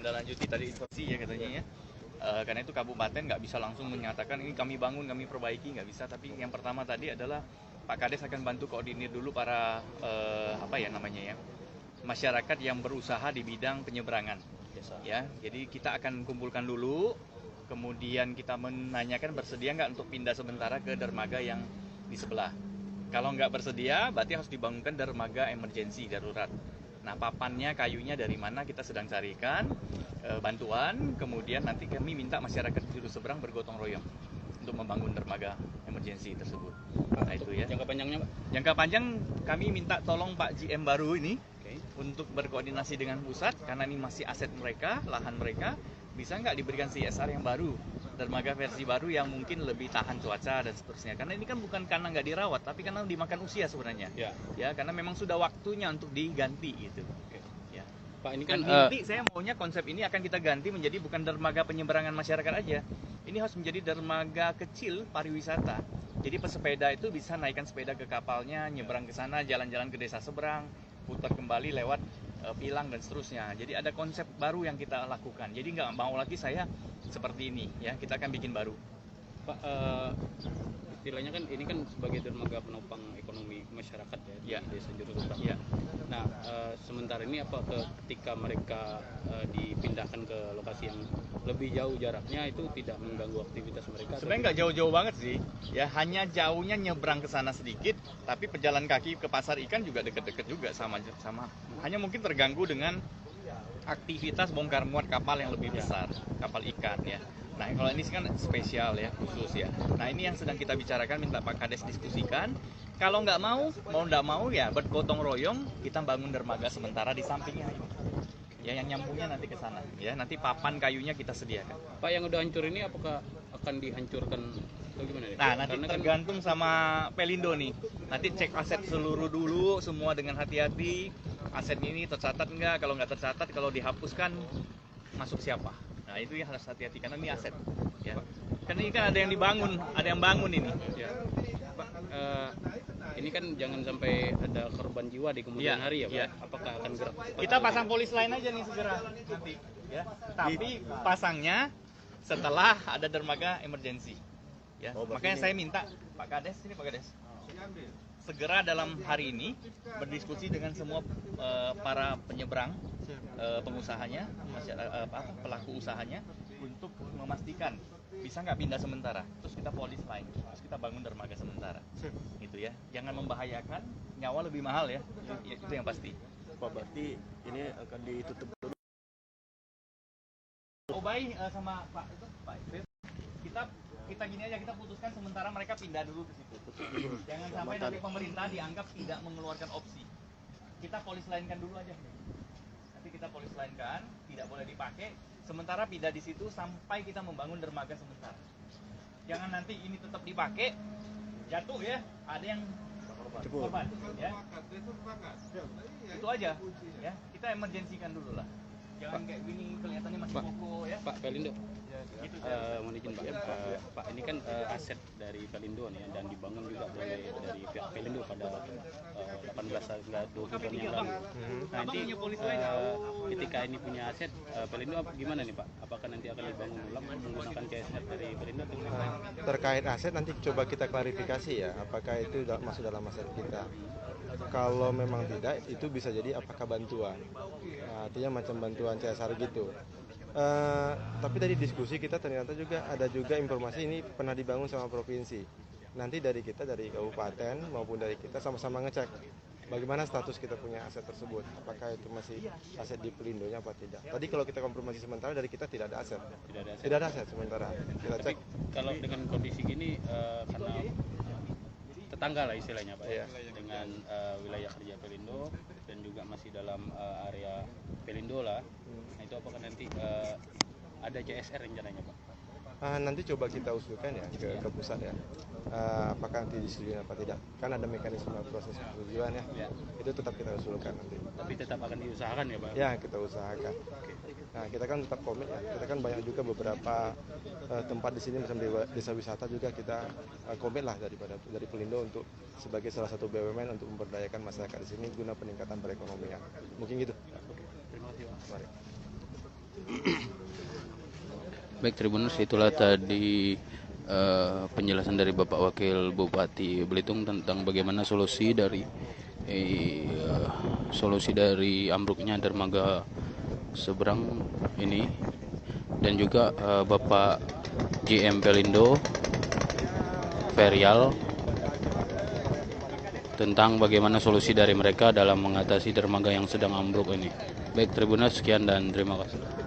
ditindaklanjuti tadi instruksi ya katanya ya. Karena itu kabupaten nggak bisa langsung menyatakan ini kami bangun, kami perbaiki, nggak bisa. Tapi yang pertama tadi adalah Pak Kades akan bantu koordinir dulu para masyarakat yang berusaha di bidang penyeberangan. Ya, jadi kita akan kumpulkan dulu, kemudian kita menanyakan bersedia nggak untuk pindah sementara ke dermaga yang di sebelah. Kalau nggak bersedia, berarti harus dibangunkan dermaga emergensi darurat. Nah, papannya, kayunya dari mana kita sedang carikan bantuan, kemudian nanti kami minta masyarakat di juru seberang bergotong royong untuk membangun dermaga emergensi tersebut. Nah itu ya. Jangka panjangnya Pak? Jangka panjang kami minta tolong Pak GM baru ini untuk berkoordinasi dengan pusat, karena ini masih aset mereka, lahan mereka, bisa nggak diberikan CSR yang baru, dermaga versi baru yang mungkin lebih tahan cuaca dan seterusnya. Karena ini kan bukan karena nggak dirawat, tapi karena dimakan usia sebenarnya. Ya, karena memang sudah waktunya untuk diganti gitu. Ya. Pak, ini kan nanti saya maunya konsep ini akan kita ganti menjadi bukan dermaga penyeberangan masyarakat aja. Ini harus menjadi dermaga kecil pariwisata. Jadi pesepeda itu bisa naikkan sepeda ke kapalnya, nyebrang ke sana, jalan-jalan ke desa seberang, putar kembali lewat Pilang dan seterusnya. Jadi ada konsep baru yang kita lakukan. Jadi nggak mau lagi saya seperti ini, ya. Kita akan bikin baru. Pak, istilahnya kan ini kan sebagai dermaga penopang ekonomi masyarakat ya di Desa Juru Seberang. Ya. Nah, sementara ini apa ketika mereka dipindahkan ke lokasi yang lebih jauh jaraknya itu tidak mengganggu aktivitas mereka? Sebenarnya nggak jauh-jauh banget sih, ya hanya jauhnya nyebrang ke sana sedikit, tapi pejalan kaki ke pasar ikan juga deket-deket juga sama. Hanya mungkin terganggu dengan aktivitas bongkar muat kapal yang lebih besar, kapal ikan ya. Nah kalau ini kan spesial ya, khusus ya. Nah ini yang sedang kita bicarakan, minta Pak Kades diskusikan. Kalau nggak mau ya bergotong royong, kita bangun dermaga sementara di sampingnya ini. Ya yang nyambungnya nanti ke sana ya, nanti papan kayunya kita sediakan. Pak, yang udah hancur ini apakah akan dihancurkan atau gimana nih? Nah nanti tergantung sama Pelindo nih, nanti cek aset seluruh dulu semua dengan hati-hati, aset ini tercatat nggak, kalau nggak tercatat, kalau dihapuskan masuk siapa. Nah itu ya harus hati-hati karena ini aset ya. Karena ini kan ada yang dibangun, ada yang bangun ini ya. Pak, ini kan jangan sampai ada korban jiwa di kemudian hari ya Pak. Ya. Apakah akan gerak? Kita pasang polis lain aja nih segera nanti ya. Tapi pasangnya setelah ada dermaga emergensi ya. Makanya saya minta Pak Kades, ini Pak Kades, segera dalam hari ini berdiskusi dengan semua para penyeberang, pengusahanya, pelaku usahanya, untuk memastikan bisa nggak pindah sementara, terus kita polis lain, terus kita bangun dermaga sementara, gitu ya. Jangan membahayakan, nyawa lebih mahal ya, itu yang pasti. Pak, berarti ini akan ditutup dulu. Obay sama Pak Ifrit, kita gini aja, kita putuskan sementara mereka pindah dulu ke situ. Jangan sampai nanti pemerintah dianggap tidak mengeluarkan opsi. Kita polis lainkan dulu aja. Nanti kita polis lainkan, tidak boleh dipakai. Sementara pindah di situ sampai kita membangun dermaga sementara. Jangan nanti ini tetap dipakai, jatuh ya, ada yang korban. Ya. Itu aja. Ya, kita emergensikan dulu lah. Jangan kayak gini kelihatannya masih pokok ya. Pak Pelindo, Gitu, mohon izin Pak. Pak, ini kan aset dari Pelindo nih dan dibangun juga dari pihak Pelindo pada 18 hingga 20 tahun yang lalu. Nanti ketika ini punya aset Pelindo gimana nih Pak? Apakah nanti akan dibangun ulang menggunakan CSR dari Pelindo atau gimana? Terkait aset nanti coba kita klarifikasi ya, apakah itu masuk dalam aset kita. Kalau memang tidak, itu bisa jadi apakah bantuan. Nah, artinya macam bantuan CSR gitu. Tapi dari diskusi kita ternyata ada juga informasi ini pernah dibangun sama provinsi. Nanti dari kita, dari kabupaten maupun dari kita sama-sama ngecek bagaimana status kita punya aset tersebut. Apakah itu masih aset di Pelindonya apa tidak. Tadi kalau kita konfirmasi sementara dari kita tidak ada aset. Tidak ada aset sementara. Kita cek. Kalau dengan kondisi gini karena tetangga lah istilahnya Pak ya, dengan wilayah kerja Pelindo dan juga masih dalam area Pelindo lah. Nah itu apakah nanti ada CSR rencananya Pak? Nanti coba kita usulkan ya ke pusat ya, apakah nanti disetujui apa tidak. Kan ada mekanisme proses persetujuan ya, itu tetap kita usulkan nanti. Tapi tetap akan diusahakan ya Pak? Ya, kita usahakan. Nah, kita kan tetap komit ya, kita kan banyak juga beberapa tempat di sini, misalnya desa wisata juga kita komit lah dari Pelindo untuk sebagai salah satu BUMN untuk memberdayakan masyarakat di sini guna peningkatan perekonomian. Mungkin gitu. Terima kasih Pak. Mari. Baik Tribuners, itulah tadi penjelasan dari Bapak Wakil Bupati Belitung tentang bagaimana solusi dari ambruknya dermaga seberang ini, dan juga Bapak JM Pelindo Ferial tentang bagaimana solusi dari mereka dalam mengatasi dermaga yang sedang ambruk ini. Baik Tribuners, sekian dan terima kasih.